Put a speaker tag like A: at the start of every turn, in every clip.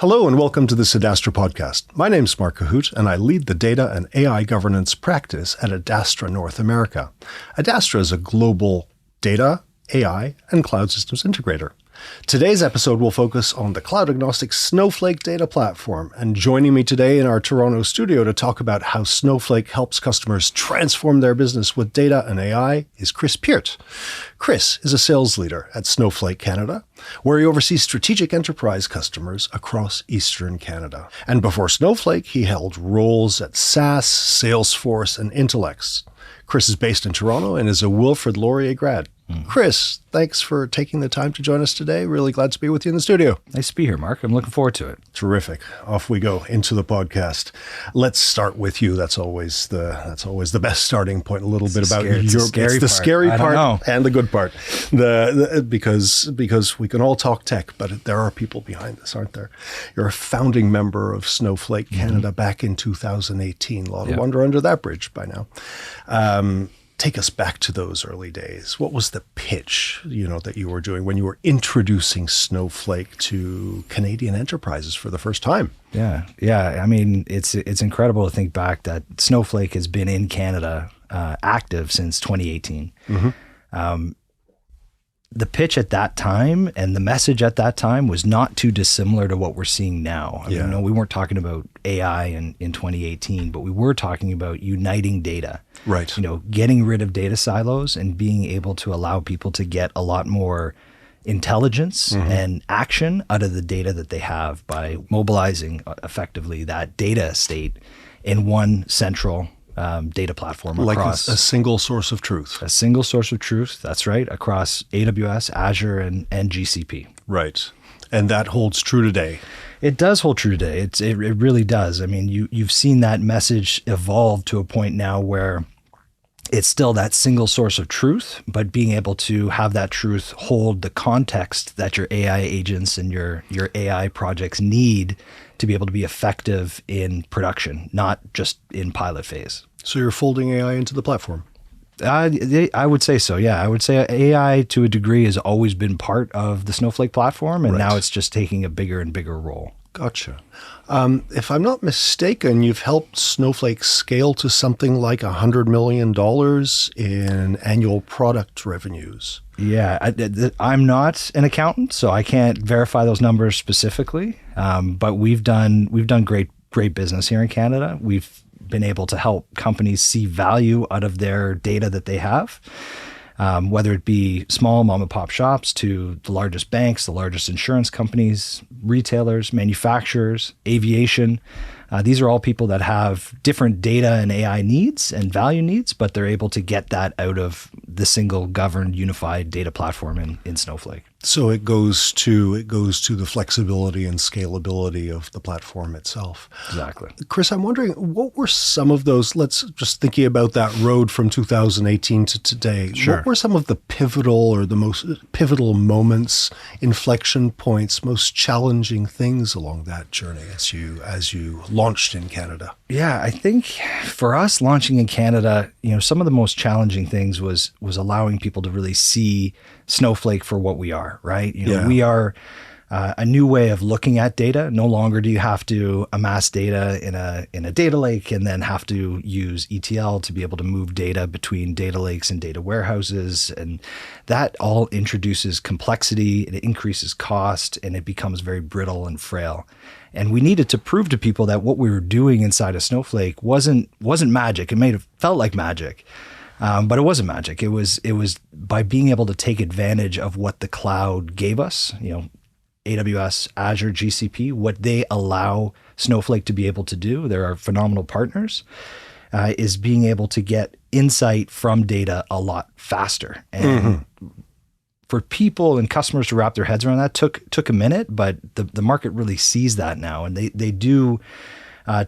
A: Hello and welcome to the Adastra podcast. My name's Mark Cahoot and I lead the data and AI governance practice at Adastra North America. Adastra is a global data, AI, and cloud systems integrator. Today's episode will focus on the cloud-agnostic Snowflake data platform, and joining me today in our Toronto studio to talk about how Snowflake helps customers transform their business with data and AI is Chris Peart. Chris is a sales leader at Snowflake Canada, where he oversees strategic enterprise customers across Eastern Canada. And before Snowflake, he held roles at SAS, Salesforce, and Intellex. Chris is based in Toronto and is a Wilfrid Laurier grad. Chris, thanks for taking the time to join us today. Really glad to be with you in the studio.
B: Nice to be here, Mark. I'm looking forward to it.
A: Terrific. Off we go into the podcast. Let's start with you. That's always the best starting point. A little bit about your the scary part and the good part. Because we can all talk tech, but there are people behind this, aren't there? You're a founding member of Snowflake Canada back in 2018. A lot of wonder under that bridge by now. Take us back to those early days. What was the pitch, that you were doing when you were introducing Snowflake to Canadian enterprises for the first time?
B: Yeah. I mean, it's incredible to think back that Snowflake has been in Canada active since 2018. The pitch at that time and the message at that time was not too dissimilar to what we're seeing now. I mean, we weren't talking about AI in 2018, but we were talking about uniting data.
A: Right.
B: Getting rid of data silos and being able to allow people to get a lot more intelligence and action out of the data that they have by mobilizing effectively that data estate in one central data platform across
A: a single source of truth.
B: A single source of truth, that's right, across AWS, Azure, and GCP.
A: Right. And that holds true today.
B: It does hold true today. It really does. I mean, you've seen that message evolve to a point now where it's still that single source of truth, but being able to have that truth hold the context that your AI agents and your AI projects need to be able to be effective in production, not just in pilot phase.
A: So you're folding AI into the platform?
B: I would say so, yeah. I would say AI to a degree has always been part of the Snowflake platform, and now it's just taking a bigger and bigger role.
A: Gotcha. If I'm not mistaken, you've helped Snowflake scale to something like $100 million in annual product revenues.
B: Yeah, I'm not an accountant, so I can't verify those numbers specifically. But we've done great business here in Canada. We've been able to help companies see value out of their data that they have. Whether it be small mom and pop shops to the largest banks, the largest insurance companies, retailers, manufacturers, aviation. These are all people that have different data and AI needs and value needs, but they're able to get that out of the single governed unified data platform in Snowflake.
A: So it goes to the flexibility and scalability of the platform itself.
B: Exactly.
A: Chris, I'm wondering, what were some of those, let's just thinking about that road from 2018 to today, what were some of the most pivotal moments, inflection points, most challenging things along that journey as you launched in Canada?
B: Yeah, I think for us launching in Canada, some of the most challenging things was allowing people to really see Snowflake for what we are, right? We are a new way of looking at data. No longer do you have to amass data in a data lake and then have to use ETL to be able to move data between data lakes and data warehouses. And that all introduces complexity, it increases cost, and it becomes very brittle and frail. And we needed to prove to people that what we were doing inside of Snowflake wasn't magic. It may have felt like magic. But it wasn't magic. It was by being able to take advantage of what the cloud gave us, AWS, Azure, GCP, what they allow Snowflake to be able to do. They're our phenomenal partners, is being able to get insight from data a lot faster. And for people and customers to wrap their heads around that took a minute, but the market really sees that now, and they do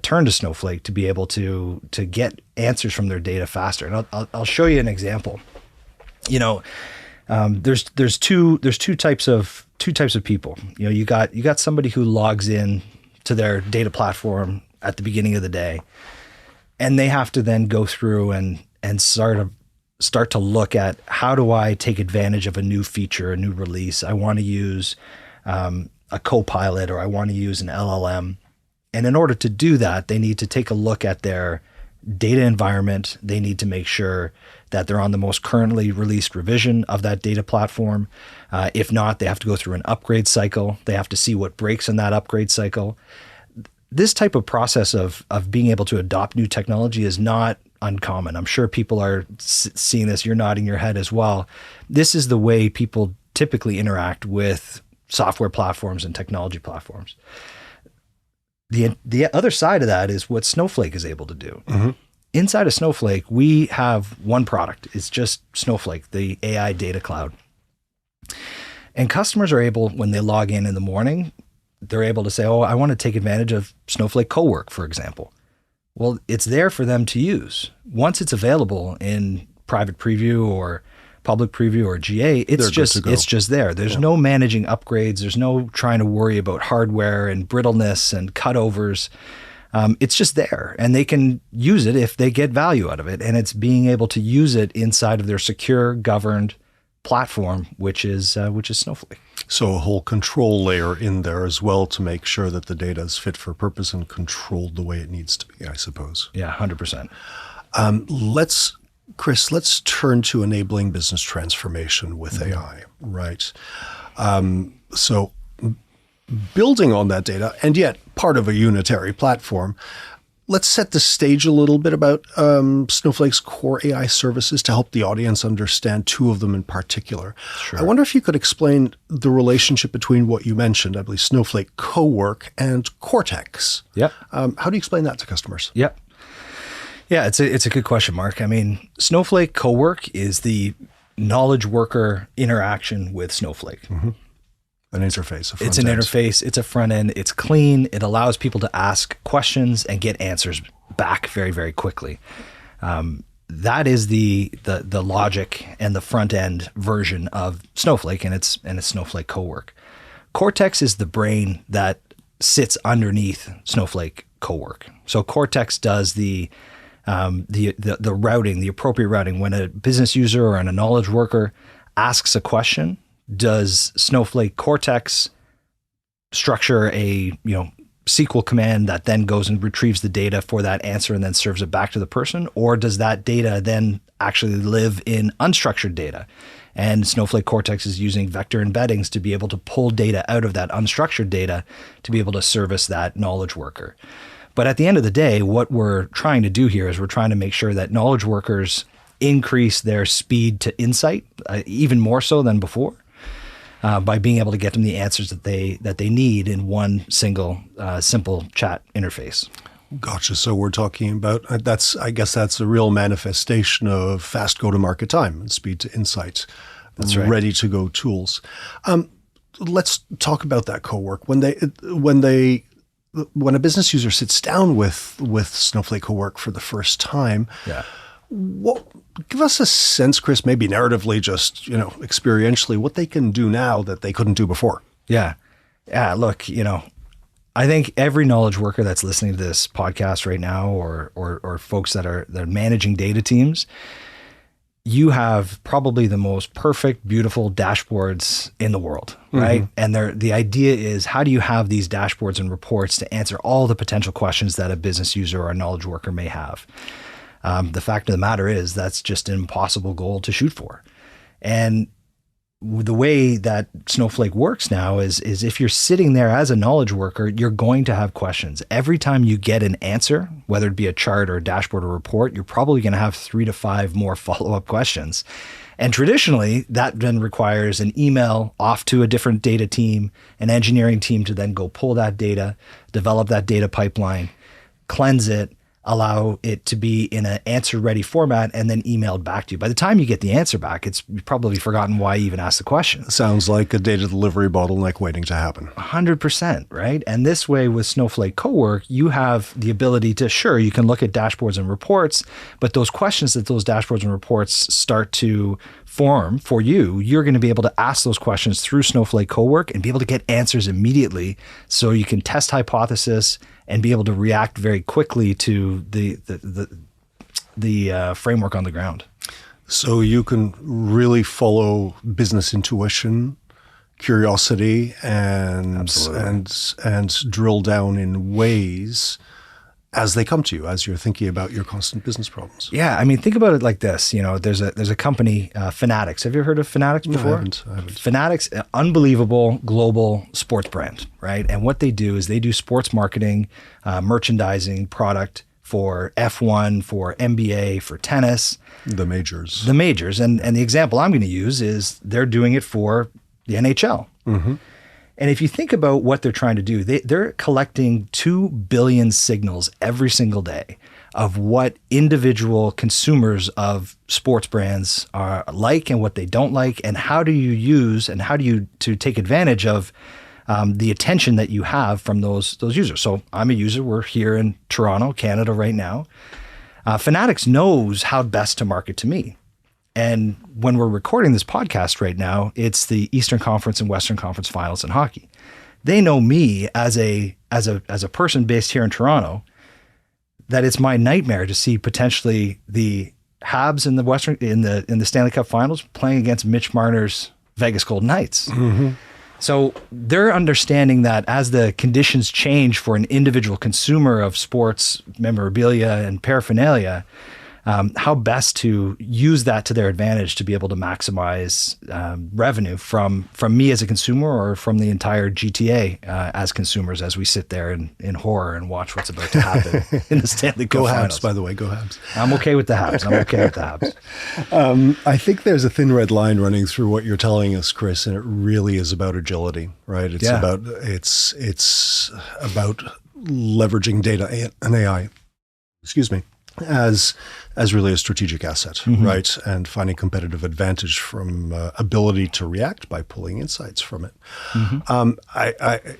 B: turn to Snowflake to be able to get answers from their data faster. And I'll show you an example. There's two types of people. You got somebody who logs in to their data platform at the beginning of the day, and they have to then go through and start to look at, how do I take advantage of a new feature, a new release? I want to use a co-pilot or I want to use an LLM. And in order to do that, they need to take a look at their data environment. They need to make sure that they're on the most currently released revision of that data platform. If not, they have to go through an upgrade cycle. They have to see what breaks in that upgrade cycle. This type of process of being able to adopt new technology is not uncommon. I'm sure people are seeing this. You're nodding your head as well. This is the way people typically interact with software platforms and technology platforms. The other side of that is what Snowflake is able to do. Mm-hmm. Inside of Snowflake, we have one product. It's just Snowflake, the AI data cloud. And customers are able, when they log in the morning, they're able to say, oh, I want to take advantage of Snowflake Coworker, for example. Well, it's there for them to use. Once it's available in private preview or public preview or GA, it's just there. There's no managing upgrades. There's no trying to worry about hardware and brittleness and cutovers. It's just there, and they can use it if they get value out of it. And it's being able to use it inside of their secure, governed platform, which is Snowflake.
A: So a whole control layer in there as well to make sure that the data is fit for purpose and controlled the way it needs to be, I suppose.
B: Yeah, 100%.
A: Chris, let's turn to enabling business transformation with AI, right? So building on that data, and yet part of a unitary platform, let's set the stage a little bit about Snowflake's core AI services to help the audience understand two of them in particular. Sure. I wonder if you could explain the relationship between what you mentioned, I believe Snowflake Coworker and Cortex.
B: Yep.
A: How do you explain that to customers?
B: Yep. Yeah, it's a good question, Mark. I mean, Snowflake Coworker is the knowledge worker interaction with Snowflake.
A: Mm-hmm. An interface.
B: It's an interface. It's a front end. It's clean. It allows people to ask questions and get answers back very, very quickly. That is the logic and the front end version of Snowflake, and it's Snowflake Coworker. Cortex is the brain that sits underneath Snowflake Coworker. So Cortex does the routing, the appropriate routing. When a business user or a knowledge worker asks a question, does Snowflake Cortex structure a SQL command that then goes and retrieves the data for that answer and then serves it back to the person? Or does that data then actually live in unstructured data? And Snowflake Cortex is using vector embeddings to be able to pull data out of that unstructured data to be able to service that knowledge worker. But at the end of the day, what we're trying to do here is we're trying to make sure that knowledge workers increase their speed to insight, even more so than before, by being able to get them the answers that they need in one single simple chat interface.
A: Gotcha. So we're talking about I guess that's a real manifestation of fast go-to-market time and speed to insight.
B: That's right.
A: Ready to go tools. Let's talk about that Coworker. When a business user sits down with Snowflake Coworker for the first time, give us a sense, Chris, maybe narratively, just experientially, what they can do now that they couldn't do before.
B: Yeah. Look, I think every knowledge worker that's listening to this podcast right now, or folks that are managing data teams, you have probably the most perfect, beautiful dashboards in the world, right? Mm-hmm. And the idea is, how do you have these dashboards and reports to answer all the potential questions that a business user or a knowledge worker may have? The fact of the matter is that's just an impossible goal to shoot for. And the way that Snowflake works now is if you're sitting there as a knowledge worker, you're going to have questions. Every time you get an answer, whether it be a chart or a dashboard or report, you're probably going to have 3 to 5 more follow-up questions. And traditionally, that then requires an email off to a different data team, an engineering team to then go pull that data, develop that data pipeline, cleanse it, allow it to be in an answer-ready format, and then emailed back to you. By the time you get the answer back, you've probably forgotten why you even asked the question.
A: Sounds like a data delivery bottleneck waiting to happen.
B: 100%, right? And this way with Snowflake Coworker, you have the ability to, sure, you can look at dashboards and reports, but those questions that those dashboards and reports start to form for you, you're going to be able to ask those questions through Snowflake Coworker and be able to get answers immediately, so you can test hypothesis and be able to react very quickly to the framework on the ground.
A: So you can really follow business intuition, curiosity and
B: Absolutely.
A: and drill down in ways as they come to you, as you're thinking about your constant business problems.
B: Yeah, I mean, think about it like this. There's a company, Fanatics. Have you ever heard of Fanatics before?
A: No, I haven't.
B: Fanatics, an unbelievable global sports brand, right? And what they do is they do sports marketing, merchandising, product for F1, for NBA, for tennis.
A: The majors.
B: And the example I'm going to use is they're doing it for the NHL.
A: Mm-hmm.
B: And if you think about what they're trying to do, they're collecting 2 billion signals every single day of what individual consumers of sports brands are like and what they don't like, and how do you to take advantage of the attention that you have from those users. So I'm a user. We're here in Toronto, Canada right now. Fanatics knows how best to market to me. And when we're recording this podcast right now, it's the Eastern Conference and Western Conference finals in hockey. They know me as a person based here in Toronto, that it's my nightmare to see potentially the Habs in the Stanley Cup Finals playing against Mitch Marner's Vegas Golden Knights. Mm-hmm. So they're understanding that as the conditions change for an individual consumer of sports memorabilia and paraphernalia, how best to use that to their advantage to be able to maximize revenue from me as a consumer, or from the entire GTA as consumers, as we sit there in horror and watch what's about to happen in the Stanley Cup Finals.
A: Habs, by the way, go Habs.
B: I'm okay with the Habs.
A: I think there's a thin red line running through what you're telling us, Chris, and it really is about agility, right? It's about leveraging data and AI. Excuse me. As really a strategic asset, mm-hmm. right? And finding competitive advantage from ability to react by pulling insights from it. Mm-hmm.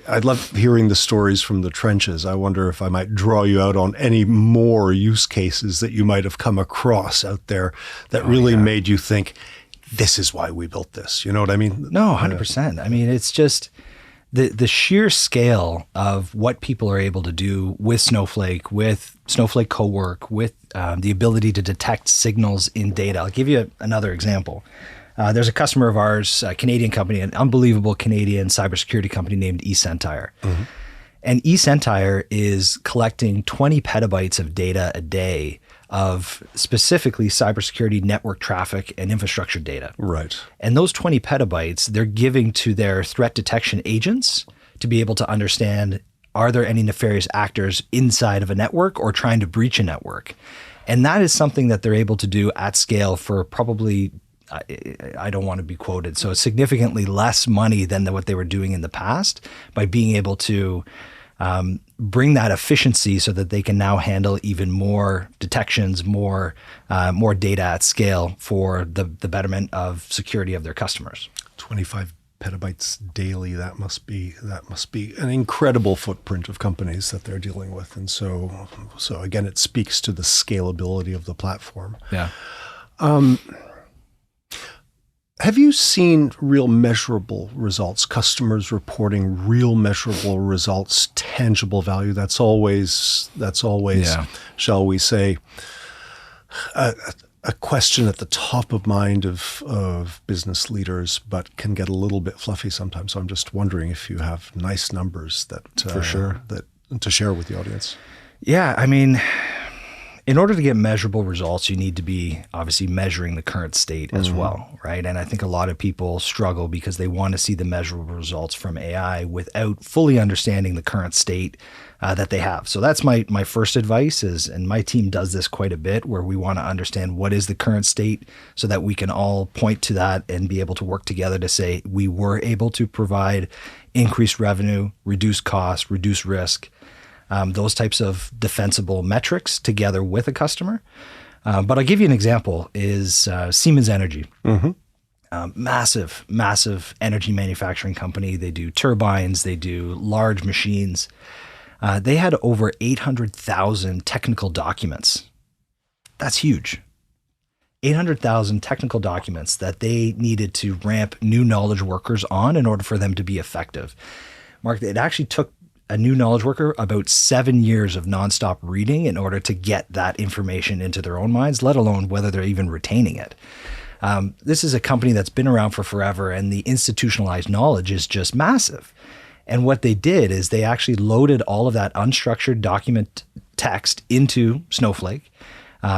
A: I'd love hearing the stories from the trenches. I wonder if I might draw you out on any more use cases that you might have come across out there that really made you think, this is why we built this. You know what I mean?
B: No, 100%. I mean, it's just the sheer scale of what people are able to do with Snowflake Coworker, with the ability to detect signals in data. I'll give you another example. There's a customer of ours, a Canadian company, an unbelievable Canadian cybersecurity company named eSentire. Mm-hmm. And eSentire is collecting 20 petabytes of data a day of specifically cybersecurity network traffic and infrastructure data.
A: Right.
B: And those 20 petabytes, they're giving to their threat detection agents to be able to understand, are there any nefarious actors inside of a network or trying to breach a network? And that is something that they're able to do at scale for probably, I don't want to be quoted, so significantly less money than what they were doing in the past, by being able to bring that efficiency so that they can now handle even more detections, more data at scale for the betterment of security of their customers.
A: 25 petabytes daily. That must be an incredible footprint of companies that they're dealing with. And so again, it speaks to the scalability of the platform.
B: Yeah.
A: Have you seen real measurable results, customers reporting real measurable results, tangible value? That's always, shall we say, a question at the top of mind of business leaders, but can get a little bit fluffy sometimes. So I'm just wondering if you have nice numbers that
B: for sure
A: that to share with the audience.
B: Yeah, I mean, in order to get measurable results, you need to be obviously measuring the current state as well, right? And I think a lot of people struggle because they want to see the measurable results from AI without fully understanding the current state that they have. So that's my first advice is, and my team does this quite a bit, where we want to understand what is the current state so that we can all point to that and be able to work together to say we were able to provide increased revenue, reduce cost, reduce risk, those types of defensible metrics together with a customer. But I'll give you an example is Siemens Energy. Mm-hmm. Massive energy manufacturing company. They do turbines, they do large machines. They had over 800,000 technical documents. That's huge. 800,000 technical documents that they needed to ramp new knowledge workers on in order for them to be effective. Mark, it actually took a new knowledge worker about 7 years of nonstop reading in order to get that information into their own minds, let alone whether they're even retaining it. This is a company that's been around for forever, and the institutionalized knowledge is just massive. And what they did is they actually loaded all of that unstructured document text into Snowflake.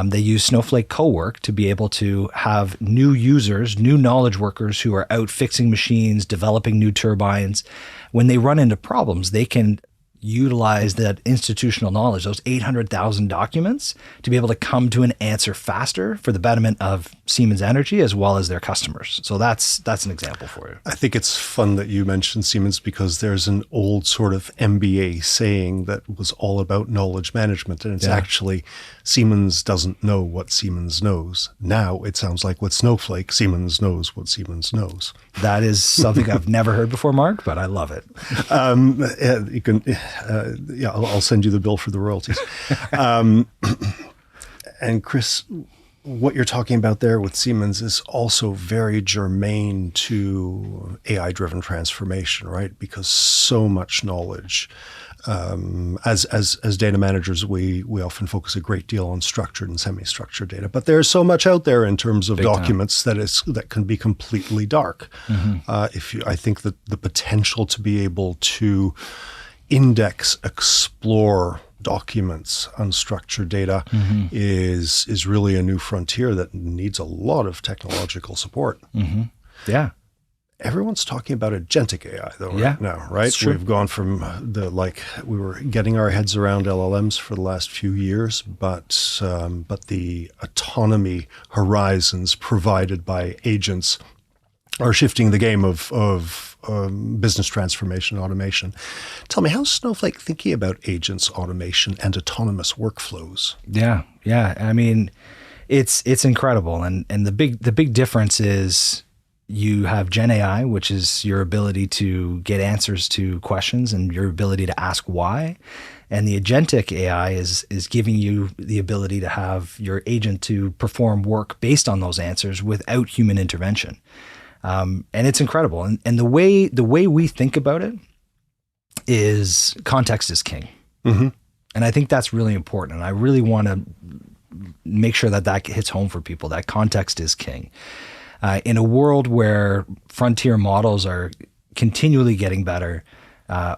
B: They use Snowflake Coworker to be able to have new users, new knowledge workers who are out fixing machines, developing new turbines. When they run into problems, they can utilize that institutional knowledge, those 800,000 documents, to be able to come to an answer faster for the betterment of Siemens Energy as well as their customers. So that's an example for you.
A: I think it's fun that you mentioned Siemens because there's an old sort of MBA saying that was all about knowledge management, and it's actually Siemens doesn't know what Siemens knows. Now it sounds like with Snowflake, Siemens knows what Siemens knows.
B: That is something I've never heard before, Mark, but I love it.
A: You can, I'll send you the bill for the royalties. And Chris, what you're talking about there with Siemens is also very germane to AI-driven transformation, right? Because so much knowledge. As data managers, we often focus a great deal on structured and semi-structured data, but there's so much out there in terms of documents that can be completely dark. I think that the potential to be able to index, explore documents, unstructured data is really a new frontier that needs a lot of technological support.
B: Yeah.
A: Everyone's talking about agentic AI though right now, right?
B: True.
A: We've gone from we were getting our heads around LLMs for the last few years, but the autonomy horizons provided by agents are shifting the game of business transformation and automation. Tell me, how's Snowflake thinking about agents, automation, and autonomous workflows?
B: Yeah. I mean, it's incredible, and the big difference is you have Gen AI, which is your ability to get answers to questions and your ability to ask why. And the agentic AI is giving you the ability to have your agent to perform work based on those answers without human intervention. And it's incredible. And the way we think about it is context is king. And I think that's really important. And I really want to make sure that hits home for people, that context is king. In a world where frontier models are continually getting better,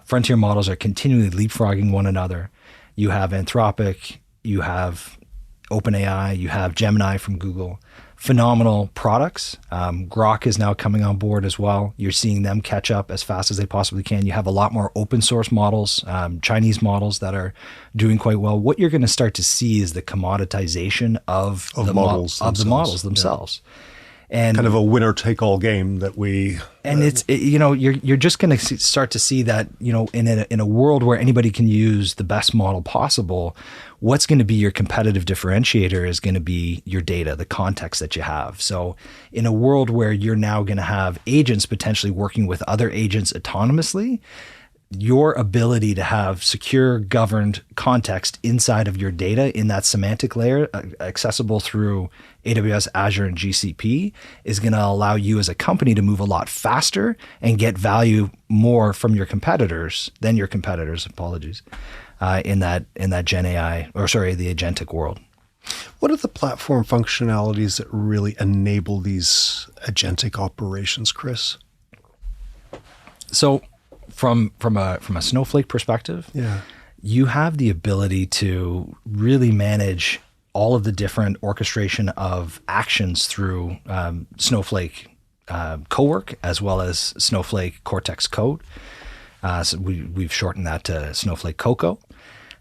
B: frontier models are continually leapfrogging one another. You have Anthropic, you have OpenAI, you have Gemini from Google. Phenomenal products. Grok is now coming on board as well. You're seeing them catch up as fast as they possibly can. You have a lot more open source models, Chinese models that are doing quite well. What you're going to start to see is the commoditization of the models themselves. And
A: kind of a winner take all game that we
B: you're just going to start to see that, in a world where anybody can use the best model possible, what's going to be your competitive differentiator is going to be your data, the context that you have. So in a world where you're now going to have agents potentially working with other agents autonomously, your ability to have secure, governed context inside of your data in that semantic layer, accessible through AWS, Azure, and GCP, is going to allow you as a company to move a lot faster and get value more from your competitors than your competitors, in that Gen AI, the agentic world.
A: What are the platform functionalities that really enable these agentic operations, Chris?
B: So from a Snowflake perspective, you have the ability to really manage all of the different orchestration of actions through Snowflake Coworker as well as Snowflake Cortex Code. So we've shortened that to Snowflake Coco.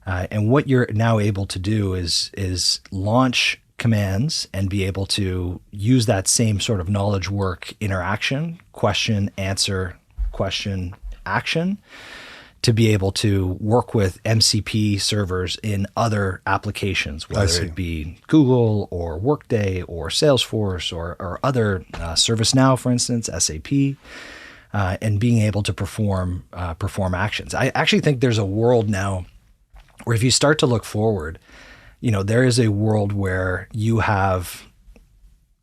B: And what you're now able to do is launch commands and be able to use that same sort of knowledge work interaction, question, answer, question, action, to be able to work with MCP servers in other applications, whether it be Google or Workday or Salesforce or other ServiceNow, for instance, SAP, and being able to perform actions. I actually think there's a world now where if you start to look forward, there is a world where you have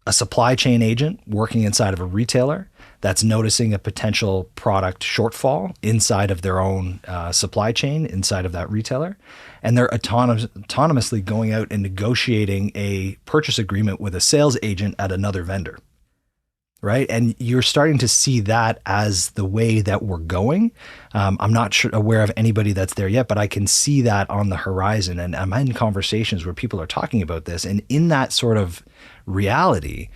B: a supply chain agent working inside of a retailer that's noticing a potential product shortfall inside of their own supply chain, inside of that retailer. And they're autonomously going out and negotiating a purchase agreement with a sales agent at another vendor. right? And you're starting to see that as the way that we're going. I'm not aware of anybody that's there yet, but I can see that on the horizon. And I'm in conversations where people are talking about this. And in that sort of reality,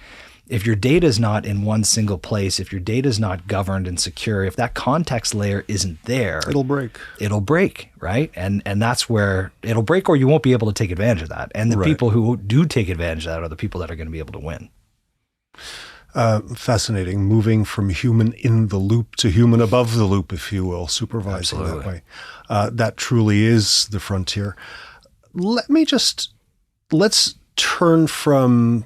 B: if your data is not in one single place, if your data is not governed and secure, if that context layer isn't there,
A: it'll break.
B: It'll break, right? And that's where it'll break, or you won't be able to take advantage of that. And the people who do take advantage of that are the people that are going to be able to win.
A: Fascinating. Moving from human in the loop to human above the loop, if you will, supervising
B: Absolutely.
A: that way. That truly is the frontier. Let's turn from,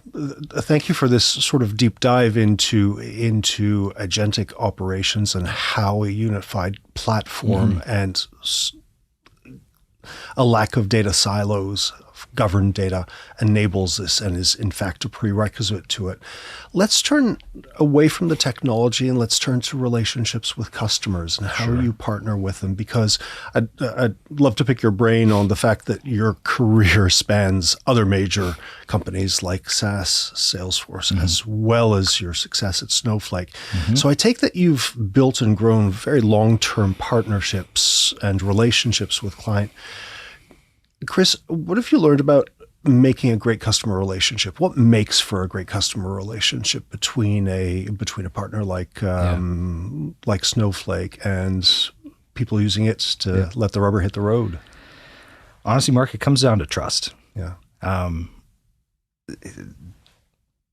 A: thank you for this sort of deep dive into agentic operations and how a unified platform and a lack of data silos, governed data, enables this and is in fact a prerequisite to it. Let's turn away from the technology and let's turn to relationships with customers and how you partner with them, because I'd love to pick your brain on the fact that your career spans other major companies like SaaS, Salesforce, as well as your success at Snowflake. So I take that you've built and grown very long-term partnerships and relationships with clients. Chris, what have you learned about making a great customer relationship? What makes for a great customer relationship between a partner like Snowflake and people using it to let the rubber hit the road?
B: Honestly, Mark, it comes down to trust.
A: Yeah.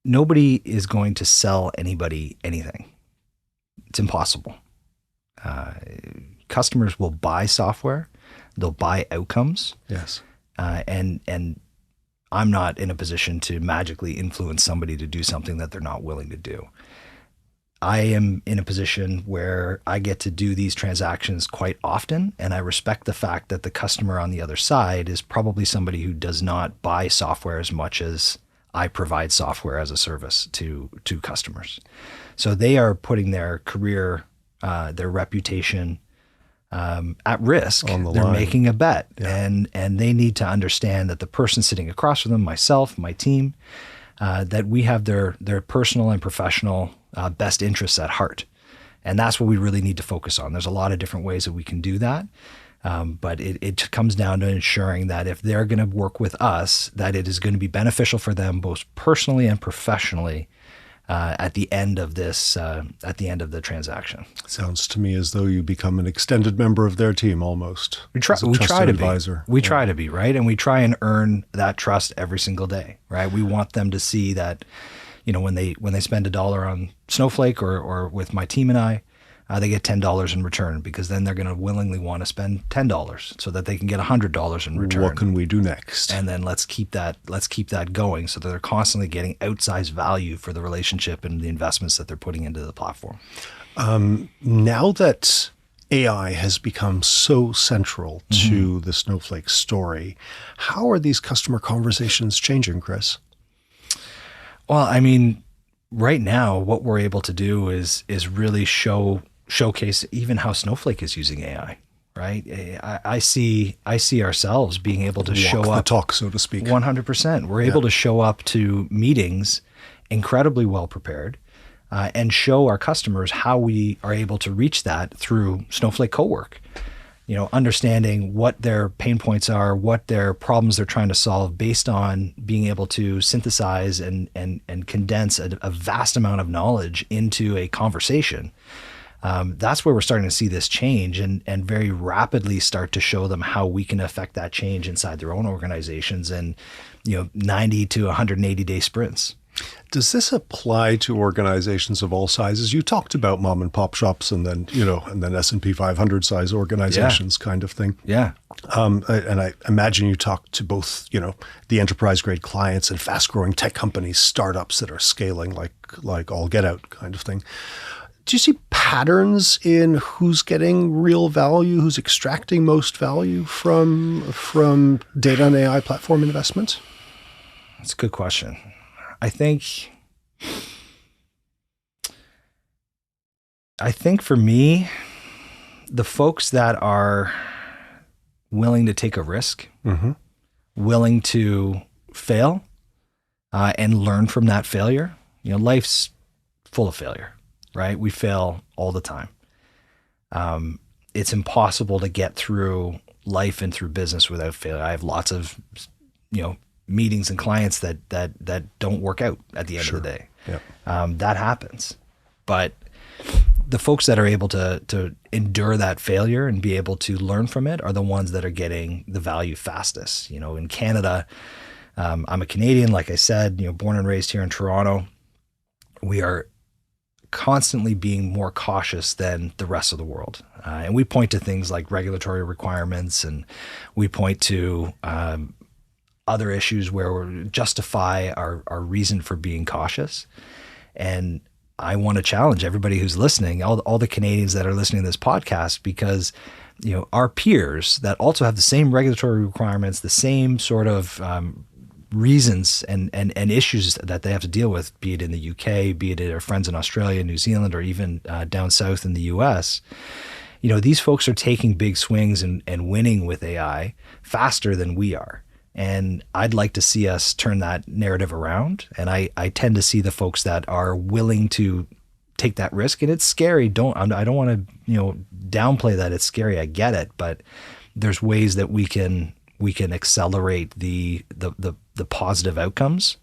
B: Nobody is going to sell anybody anything. It's impossible. Customers will buy software. They'll buy outcomes.
A: Yes.
B: And I'm not in a position to magically influence somebody to do something that they're not willing to do. I am in a position where I get to do these transactions quite often, and I respect the fact that the customer on the other side is probably somebody who does not buy software as much as I provide software as a service to customers. So they are putting their career, their reputation, at risk.
A: On the
B: They're
A: line.
B: making a bet, and they need to understand that the person sitting across from them, myself, my team, that we have their personal and professional best interests at heart, and that's what we really need to focus on. There's a lot of different ways that we can do that, but it comes down to ensuring that if they're going to work with us, that it is going to be beneficial for them both personally and professionally. At the end of the transaction.
A: Sounds to me as though you become an extended member of their team almost.
B: We try to
A: advisor.
B: be. We try to be, right? And we try and earn that trust every single day, right? We want them to see that, when they spend $1 on Snowflake or with my team and I, they get $10 in return, because then they're going to willingly want to spend $10 so that they can get $100 in return.
A: What can we do next?
B: And then let's keep that going so that they're constantly getting outsized value for the relationship and the investments that they're putting into the platform.
A: Now that AI has become so central to the Snowflake story, how are these customer conversations changing, Chris?
B: Well, I mean, right now, what we're able to do is really showcase even how Snowflake is using AI, right? I see ourselves being able to show up,
A: the talk, so to speak.
B: 100%. We're able to show up to meetings incredibly well prepared, and show our customers how we are able to reach that through Snowflake Coworker. Understanding what their pain points are, what their problems they're trying to solve, based on being able to synthesize and condense a vast amount of knowledge into a conversation. That's where we're starting to see this change and very rapidly start to show them how we can affect that change inside their own organizations in 90 to 180 day sprints.
A: Does this apply to organizations of all sizes? You talked about mom and pop shops and then S&P 500 size organizations kind of thing.
B: Yeah.
A: And I imagine you talk to both, the enterprise grade clients and fast growing tech companies, startups that are scaling like all get out kind of thing. Do you see patterns in who's getting real value, who's extracting most value from data and AI platform investment?
B: That's a good question. I think for me, the folks that are willing to take a risk, willing to fail, and learn from that failure, life's full of failure, right? We fail all the time. It's impossible to get through life and through business without failure. I have lots of, meetings and clients that don't work out at the end of the day.
A: Yeah.
B: That happens. But the folks that are able to endure that failure and be able to learn from it are the ones that are getting the value fastest. In Canada, I'm a Canadian, like I said, born and raised here in Toronto. We are constantly being more cautious than the rest of the world. And we point to things like regulatory requirements, and we point to other issues where we justify our reason for being cautious. And I want to challenge everybody who's listening, all the Canadians that are listening to this podcast, because our peers that also have the same regulatory requirements, the same sort of reasons and issues that they have to deal with, be it in the UK, be it our friends in Australia, New Zealand, or even down south in the US. These folks are taking big swings and winning with AI faster than we are. And I'd like to see us turn that narrative around. And I tend to see the folks that are willing to take that risk. And it's scary. I don't want to downplay that it's scary. I get it, but there's ways that we can accelerate the positive outcomes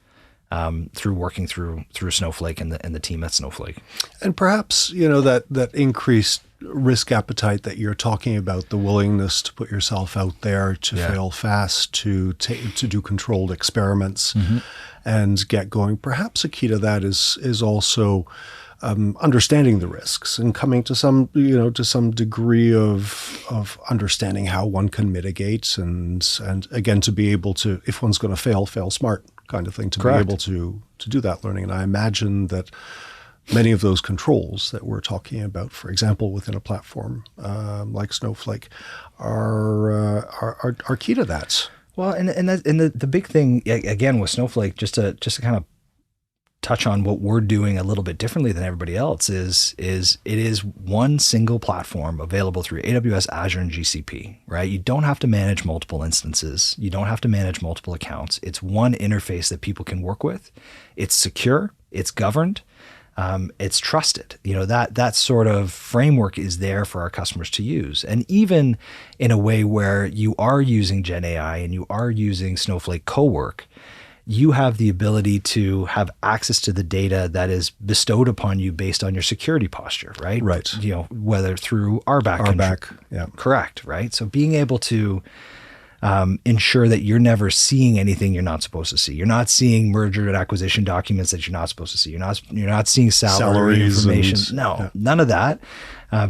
B: through working through Snowflake and the team at Snowflake.
A: And perhaps that increased risk appetite that you're talking about, the willingness to put yourself out there, to fail fast, to do controlled experiments, and get going. Perhaps a key to that is also understanding the risks and coming to some degree of understanding how one can mitigate, and again, to be able to, if one's going to fail smart kind of thing, to
B: Correct.
A: be able to do that learning. And I imagine that many of those controls that we're talking about, for example, within a platform like Snowflake, are key to that.
B: Well, and the big thing again with Snowflake, just to kind of touch on what we're doing a little bit differently than everybody else, is it is one single platform available through AWS, Azure, and GCP, right? You don't have to manage multiple instances. You don't have to manage multiple accounts. It's one interface that people can work with. It's secure. It's governed. It's trusted. That sort of framework is there for our customers to use. And even in a way where you are using Gen AI and you are using Snowflake Coworker, you have the ability to have access to the data that is bestowed upon you based on your security posture, right?
A: Right.
B: Whether through RBAC.
A: Yeah.
B: Correct, right? So being able to ensure that you're never seeing anything you're not supposed to see. You're not seeing merger and acquisition documents that you're not supposed to see. You're not seeing salary information. None of that.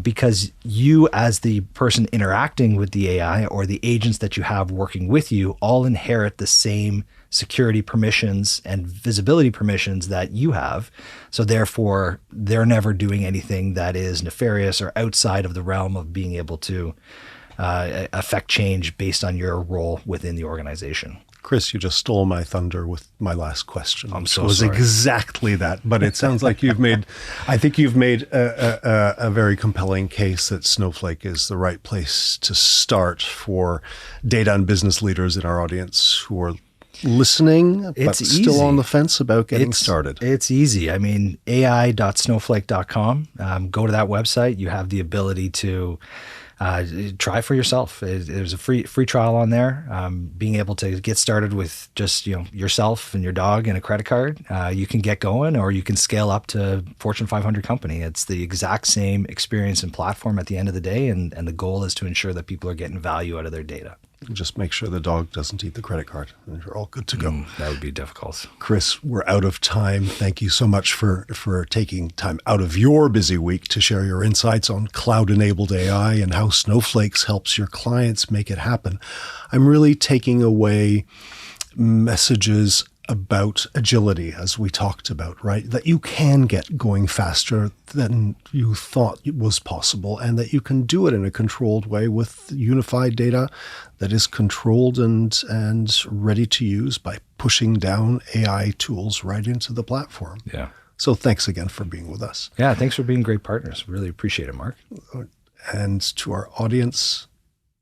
B: Because you, as the person interacting with the AI or the agents that you have working with you, all inherit the same security permissions and visibility permissions that you have. So therefore, they're never doing anything that is nefarious or outside of the realm of being able to affect change based on your role within the organization.
A: Chris, you just stole my thunder with my last question.
B: I'm so
A: sorry. It was exactly that, but it sounds like you've made a very compelling case that Snowflake is the right place to start for data and business leaders in our audience who are listening, but still on the fence about getting started.
B: It's easy. I mean, ai.snowflake.com. Go to that website. You have the ability to try for yourself. There's a free trial on there. Being able to get started with just yourself and your dog and a credit card, you can get going, or you can scale up to Fortune 500 company. It's the exact same experience and platform at the end of the day, and the goal is to ensure that people are getting value out of their data.
A: Just make sure the dog doesn't eat the credit card, and you're all good to go.
B: That would be difficult.
A: Chris, we're out of time. Thank you so much for taking time out of your busy week to share your insights on cloud-enabled AI and how Snowflake helps your clients make it happen. I'm really taking away messages about agility, as we talked about, right? That you can get going faster than you thought was possible, and that you can do it in a controlled way with unified data that is controlled and ready to use by pushing down AI tools right into the platform.
B: Yeah.
A: So thanks again for being with us.
B: Yeah, thanks for being great partners. Really appreciate it, Mark.
A: And to our audience,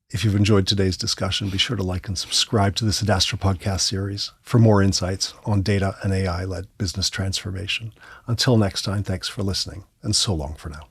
A: If you've enjoyed today's discussion, be sure to like and subscribe to this Adastra podcast series for more insights on data and AI-led business transformation. Until next time, thanks for listening, and so long for now.